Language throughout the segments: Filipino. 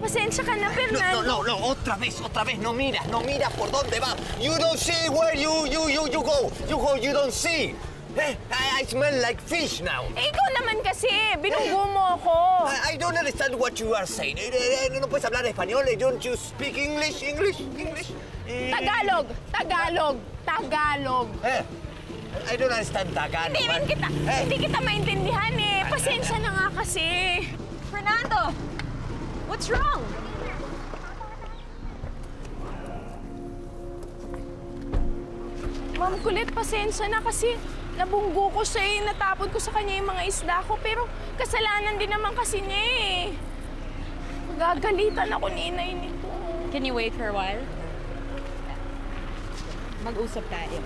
Pasensya ka na, Fernando. No, otra vez, no miras por dónde va. You don't see where you go. You don't see. I smell like fish now. Ikaw naman kasi, binunggo mo ako. I don't understand what you are saying. No puedes hablar español. Don't you speak English? Tagalog. I don't understand Tagalog. Hindi kita maintindihan eh. Pasensya na nga kasi. Fernando! What's wrong? Ma'am Colette, pasensya na kasi nabunggo ko siya eh. Natapon ko sa kanya yung mga isda ko. Pero kasalanan din naman kasi niya eh. Gagalitan ako ni inay nito. Can you wait for a while? Mag-usap tayo.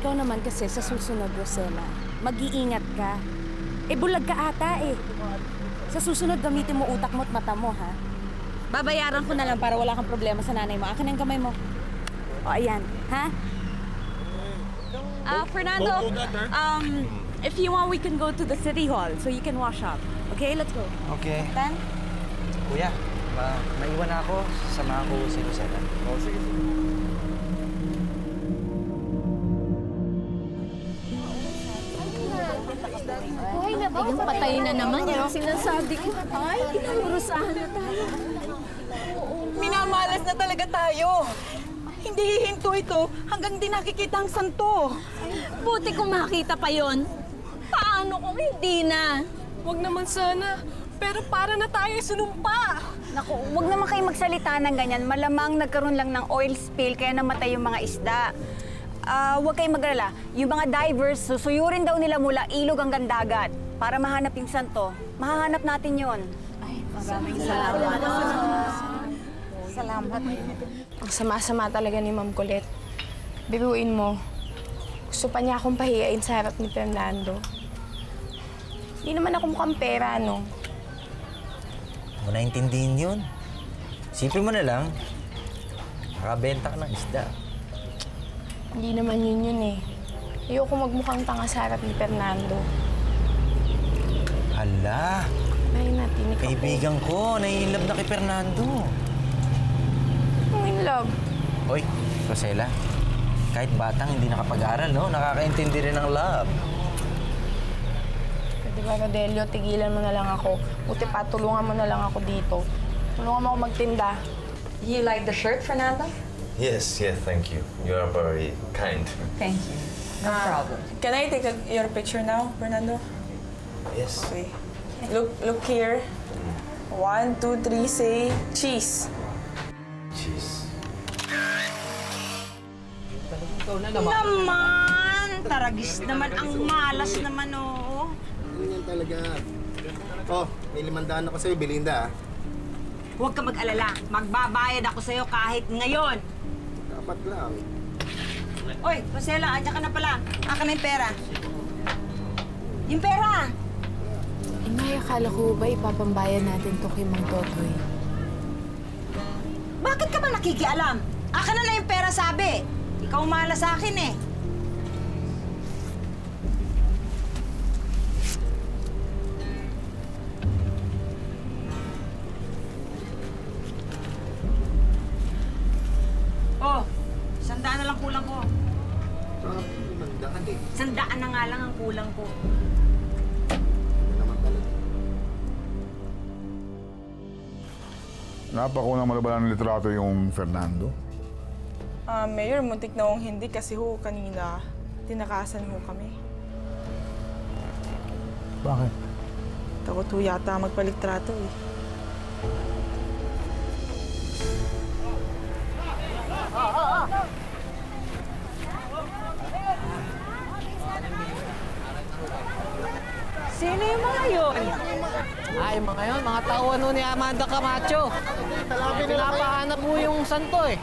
Ikaw naman kasi sa susunod, Rosella, mag-iingat ka. Bulag ka ata eh. Sa susunod, gamitin mo utak mo at mata mo, ha? Babayaran ko na lang para wala kang problema sa nanay mo. Akin ang kamay mo. O, ayan. Ha? Fernando, if you want, we can go to the city hall so you can wash up. Okay, let's go. Okay. Tan? Kuya, maiwan na ako. Samahan ko si Rosella. Oh, sige. Ay, patay na naman yan. Sinasabi ko. Ay, kinamurusahan na tayo. Minamalas na talaga tayo. Hindi hihinto ito hanggang di nakikita ang santo. Buti kung makita pa yon. Paano kung hindi na? Huwag naman sana. Pero para na tayo sunumpa. Naku, huwag naman kayo magsalita ng ganyan. Malamang nagkaroon lang ng oil spill kaya namatay yung mga isda. Huwag kayong mag-alala. Yung mga divers, susuyurin daw nila mula ilog hanggang dagat para mahanap yung santo. Mahahanap natin yon. Ay, maraming salamat. Salamat. Ang sama-sama talaga ni Ma'am Colette. Biruin mo, gusto pa niya akong pahiyain sa harap ni Fernando. Hindi naman ako mukhang pera, no? Huwag mo naintindihin yun. Isipin mo na lang, nakabenta ka ng isda. Hindi naman yun eh. Ayoko magmukhang tanga sa harap ni Fernando. Hala! Ay, natinig ako. Kaibigan ko, nai-inlove na kay Fernando. Ang in love. Hoy, Rosella, kahit batang hindi nakapag-aral, no? Nakakaintindi rin ng love. Pwede ba, Rodelio, tigilan mo na lang ako. Buti pa, tulungan mo na lang ako dito. Tulungan mo ako magtinda. You like the shirt, Fernando? Yes, thank you. You are very kind. Thank you. No problem. Can I take your picture now, Fernando? Yes. Okay. Look here. 1, 2, 3, say cheese. Cheese. Naman! Taragis naman ang malas naman, oo. Ganyan talaga. Oh, may 500 ako sa'yo, Belinda. Huwag ka mag-alala. Magbabayad ako sa'yo kahit ngayon. Dapat lang. Oy, Rosella, andyan ka na pala. Akin na yung pera. Yung pera! Inay, akala ko ba ipapambayan natin to kay Mang Totoy? Bakit ka ba nakikialam? Akin na yung pera, sabi. Ikaw mahala sa akin eh. Oh, 100 na lang kulang ko. 500 eh. 100 na nga lang ang kulang ko. Ano naman talaga. Napakunang malabalan ng litrato yung Fernando. Mayor, muntik na akong hindi kasi kanina tinakasan kami. Bakit? Takot yata magpalitrato eh. Sino yung mga yun? Ay, mga yun, mga tauhan ni Amanda Camacho. Pinapahanap mo yung santo eh.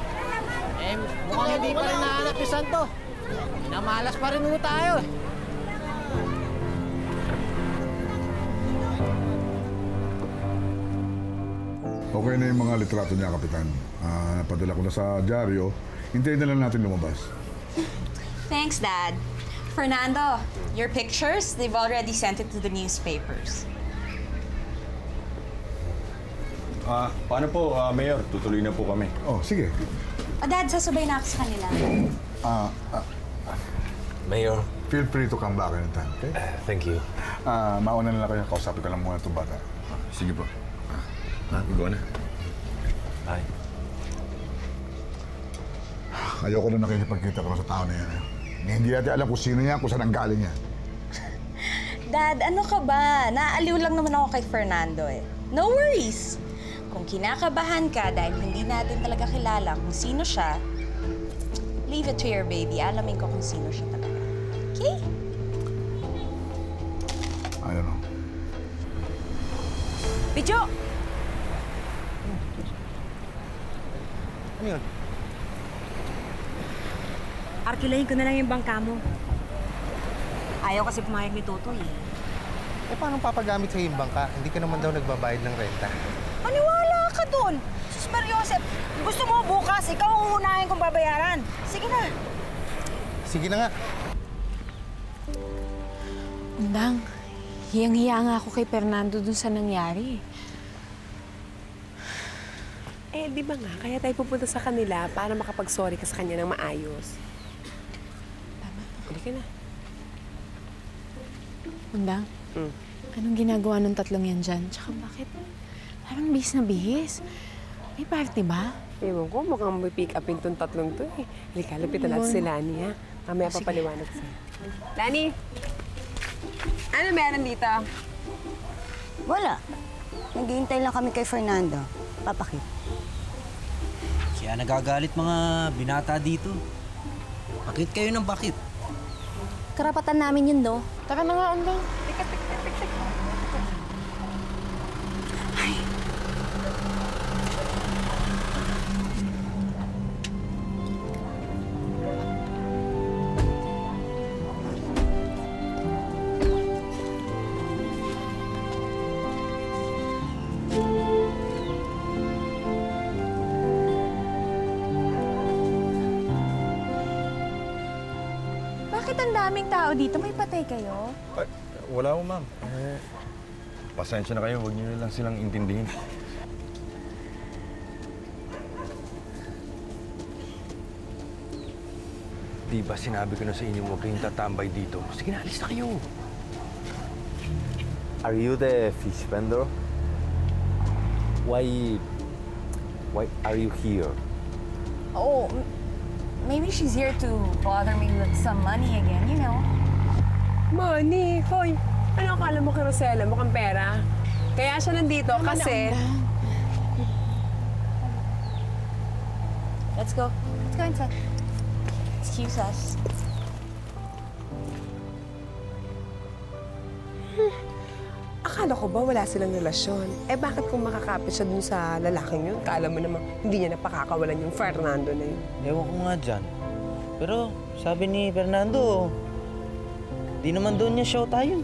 Mukhang hindi pa rin nahanap yung santo. Minamalas pa rin tayo eh. Okay na yung mga litrato niya, Kapitan. Napadala ko na sa dyaryo. Hintayin na lang natin lumabas. Thanks, Dad. Fernando, your pictures, they've already sent it to the newspapers. Paano po, Mayor? Tutuloy na po kami. Oh, sige. Dad, sasabay na ako sa kanila. Mayor. Feel free to come back anytime, okay? Thank you. Mauna na lang kayo. Kausapin ko lang muna itong bata. Sige po. Go na. Bye. Ayoko na nakikipagkita ko sa tao na yan. Hindi natin alam kung sino yan, kung saan ang galing yan. Dad, ano ka ba? Naaaliw lang naman ako kay Fernando eh. No worries! Kung kinakabahan ka dahil hindi natin talaga kilala kung sino siya, leave it to your baby. Alamin ko kung sino siya talaga. Okay? I don't know. Picho! Ano yun? Arkilahin ko na lang yung bangka mo. Ayaw kasi pumayag ni Totoy eh. Paano papagamit sa yung bangka? Hindi ka naman daw nagbabayad ng renta. Maniwala ka dun! Sus Mariosep, gusto mo bukas, ikaw ang uunahin kong babayaran. Sige na. Sige na nga. Undang, hiyang-hiya nga ako kay Fernando dun sa nangyari. Di ba nga, kaya tayo pupunta sa kanila para makapag-sorry ka sa kanya ng maayos. Tama. Huli ka na. Undang, anong ginagawa ng tatlong yan dyan? Tsaka bakit? Parang bihis na bihis. May party ba? Ewan ko, mukhang may pick upin tong tatlong to eh. Halika, lapitan natin si Lani ha. Mamaya papaliwanag sa'yo. Lani! Ano meron dito? Wala. Naghihintay lang kami kay Fernando. Papakit. Kaya nagagalit mga binata dito. Bakit kayo ng bakit? Karapatan namin yun, no? Tara na nga, Undang. Bakit ang daming tao dito? May patay kayo? Ay, wala ko, ma'am. Pasensya na kayo. Huwag niyo lang silang intindihin. Di ba sinabi ko na sa inyo huwag kayong tatambay dito? Sige na, alis na kayo. Are you the fish vendor? Why are you here? Oh, maybe she's here to bother me with some money again, you know? Money? Hoy, ano akala mo kay Rosella? Mukhang pera. Kaya siya nandito kasi... Let's go. Let's go inside. Excuse us. Akala ko ba wala silang relasyon? Bakit kung makakapit siya dun sa lalaking yun, kala mo naman hindi niya napakakawalan yung Fernando na yun? Ewan ko nga dyan. Pero sabi ni Fernando, di naman doon niya show tayo.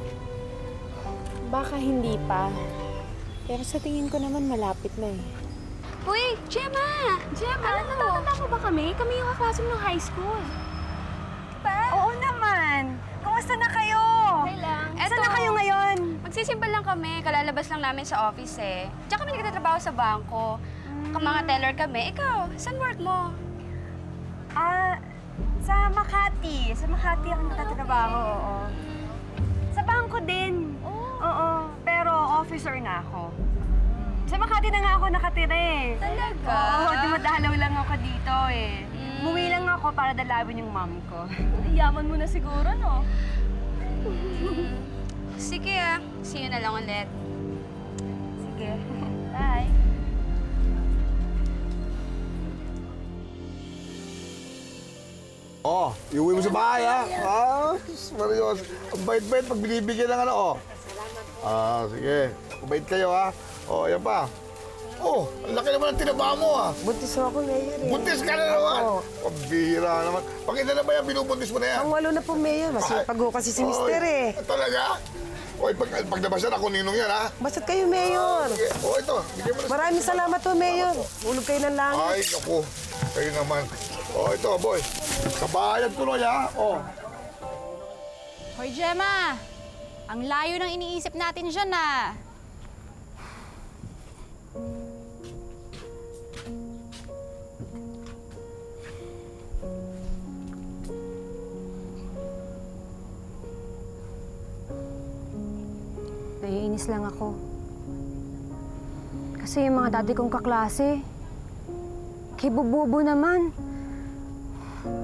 Baka hindi pa. Pero sa tingin ko naman malapit na eh. Uy, Gemma! Gemma, natatanda mo ba kami? Kami yung kaklase mo ng high school. Diba? Oo naman. Kumusta na kayo? Okay lang. Saan na kayo ngayon? Magsisimpal lang kami. Kalalabas lang namin sa office eh. Diyan kami nagtatrabaho sa bangko. Mga teller kami. Ikaw, saan work mo? Sa Makati. Sa Makati ako nagtatrabaho, oo. Sa bangko din. Oo, pero officer na ako. Sa Makati na nga ako nakatira eh. Talaga? Oo, dumadalaw lang ako dito eh. Umuwi lang ako para dalawin yung mom ko. Yaman mo na siguro, no? Sige see you na lang ulit. Sige. Bye. Oh, iuwi mo sa bahay, ha? Marios. Ang bait-bait pag binibigyan ng ano, oh. Sige. Mabait kayo, ha? Yan pa. Ang laki naman ang tinaba mo, ha? Buntis ako, Mayor eh. Buntis ka na naman! Pambihira naman. Pakita na ba yan, binubuntis mo na yan? Ang walo na po, Mayor. Masipag ho kasi si Mister eh. Talaga? Paglabas yan, ako ninong yan, ha? Basta't kayo, Mayor. Ito. Bigyan mo na. Maraming salamat po, Mayor. Ulog kayo ng langit. Ay, naku. Kayo naman. Ito, boy. Kabahayan tuloy, ha? Hoy, Gemma! Ang layo ng iniisip natin dyan, naiinis lang ako. Kasi yung mga dati kong kaklase, kibububo naman.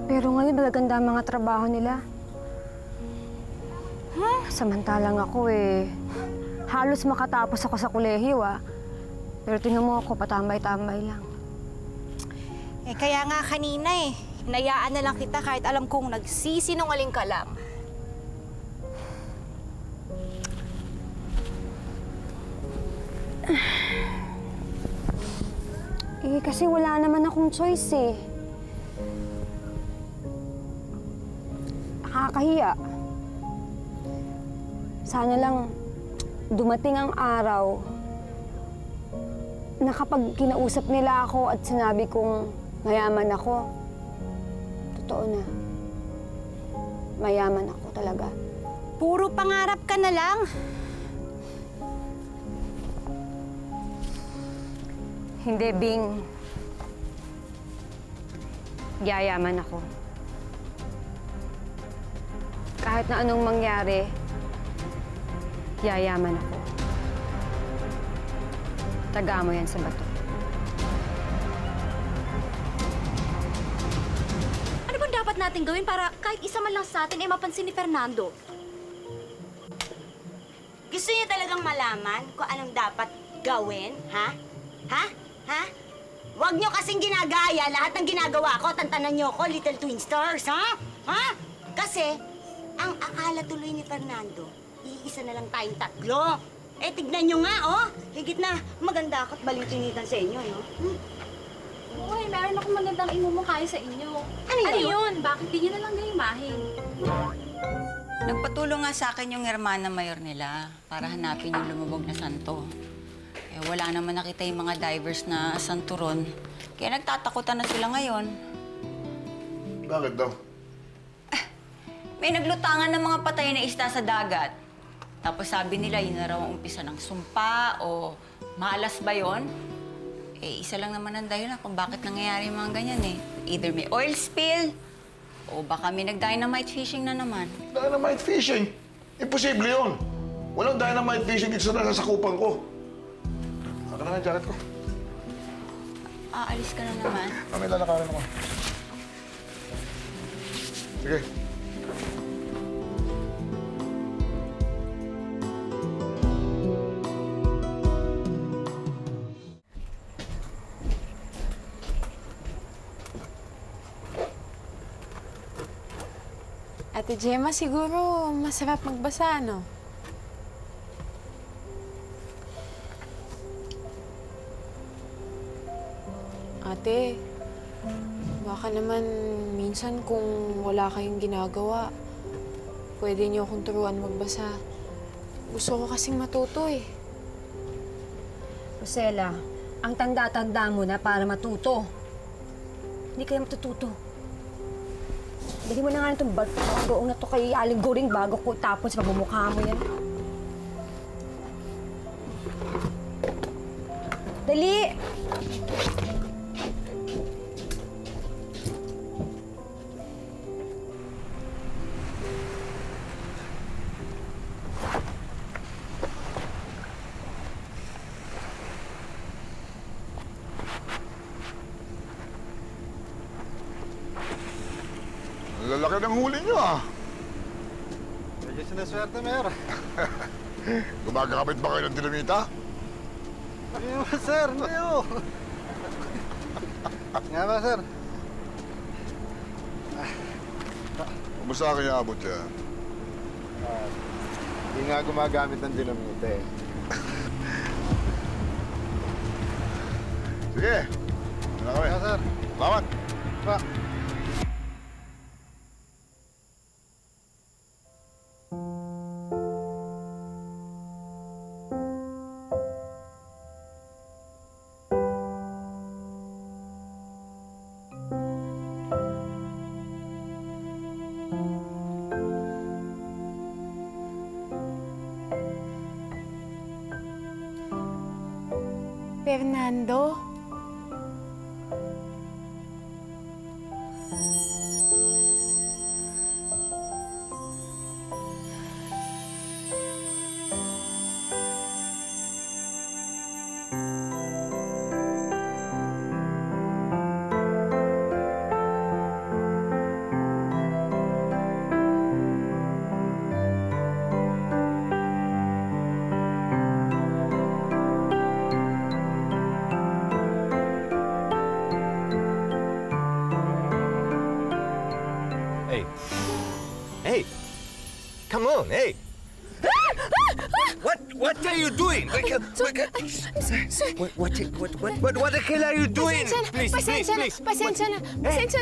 Pero ngayon magaganda ang mga trabaho nila. Samantalang ako halos makatapos ako sa kolehiyo Pero tingnan mo ako, patambay-tambay lang. Kaya nga kanina hinayaan na lang kita kahit alam kong nagsisinungaling ka lang. Kasi wala naman akong choice Nakakahiya. Sana lang dumating ang araw na kapag kinausap nila ako at sinabi kong mayaman ako, totoo na. Mayaman ako talaga. Puro pangarap ka na lang. Hindi, Bing. Yayaman ako. Kahit na anong mangyari, yayaman ako. Taga mo yan sa bato. Ano bang dapat natin gawin para kahit isa man lang sa atin ay mapansin ni Fernando? Gusto niyo talagang malaman kung anong dapat gawin, ha? Ha? Ha? Huwag niyo kasing ginagaya lahat ng ginagawa ko. Tantanan niyo ko, Little Twin Stars, ha? Ha? Kasi, ang akala tuloy ni Fernando, iisa na lang tayong tatlo. Tignan niyo nga, higit na maganda ako at balintinitan sa inyo, no? Uy, meron akong magandang imumukhay sa inyo. Ano yun? Bakit di niyo na lang gayumahin? Nagpatulong nga sa akin yung hermana mayor nila para hanapin yung lumubog na santo. Wala naman nakita yung mga divers na santo ron. Kaya nagtatakutan na sila ngayon. Bakit daw? May naglutangan ng mga patay na isda sa dagat. Tapos sabi nila, yun na raw ang umpisa ng sumpa o malas ba yun? Isa lang naman ang dahilan kung bakit nangyayari yung mga ganyan Either may oil spill, o baka may nag-dynamite fishing na naman. Dynamite fishing? Imposible yun. Walang dynamite fishing dito sa nasasakupan ko. Saka na ang jacket ko. Aalis ka na naman. May lalakarin ako. Sige. Ate Gemma, siguro masarap magbasa, no? Ate, baka naman minsan kung wala kayong ginagawa, pwede niyo akong turuan magbasa. Gusto ko kasing matuto Rosella, ang tanda-tanda mo na para matuto. Hindi kayo matututo. Dali mo na nga itong bagoong na to kay Aling Goring bago ko tapon sa pamumukha mo yan. Dali! Lalaki ng huli niyo, Medyo sinaswerte, Mayor. Gumagamit ba kayo ng dinamita? Hindi naman, sir. Hindi ho. Nga ba, sir? Kumusta kayo abot yan? Hindi nga gumagamit ng dinamita Sige. Ano kami? Nga, sir. Salamat. Pa. Fernando? on? Hey! What are you doing? What the hell are you doing? Please. Pasensya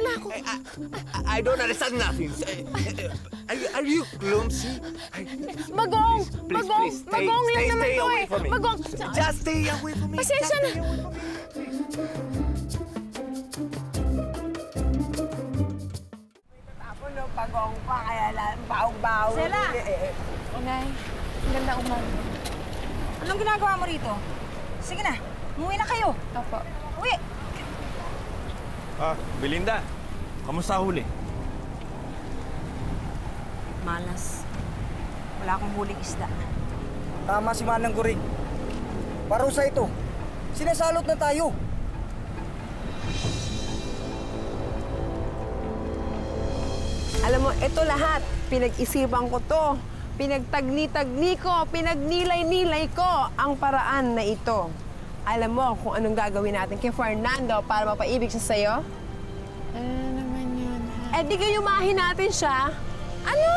na ako. I don't understand nothing. Are you clumsy? Bagong! Please, Bagong lang naman stay to away eh. from me. Bagong! Just stay away from me. Pasensya na. Pagong pa, kaya lang, baog-baog. Sela! Nay, ganda umaga. Anong ginagawa mo rito? Sige na, umuwi na kayo. Opo. Uwi! Belinda, kamusta huli? Malas. Wala akong huling isda. Tama si Manang Goring. Parusa ito. Sinasalot na tayo. Alam mo, ito lahat, pinag-isipan ko to. Pinagtagni-tagni ko, pinagnilay-nilay ko ang paraan na ito. Alam mo kung anong gagawin natin kay Fernando para mapaibig siya sa'yo? Ano naman yun, ha? Eh di gayumahin natin siya. Ano?